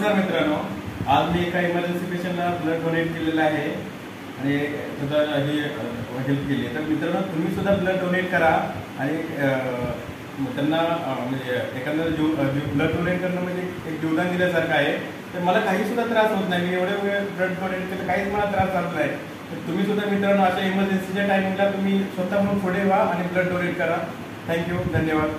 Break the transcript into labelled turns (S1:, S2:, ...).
S1: नमस्कार मित्रांनो, आज मी एका इमर्जन्सी पेशंटला ब्लड डोनेट केलेलं आहे आणि सुद्धा ही हेल्प केली आहे. तर मित्रांनो, तुम्ही सुद्धा ब्लड डोनेट करा आणि त्यांना म्हणजे एखाद्याला ब्लड डोनेट करणं म्हणजे एक जीवदान दिल्यासारखं आहे. तर मला काही सुद्धा त्रास होत नाही. मी एवढे वेळ ब्लड डोनेट केलं, काहीच मला त्रास झाला नाही. तर तुम्ही सुद्धा मित्रांनो अशा इमर्जन्सीच्या टायमिंगला तुम्ही स्वतः म्हणून पुढे व्हा आणि ब्लड डोनेट करा. थँक्यू, धन्यवाद.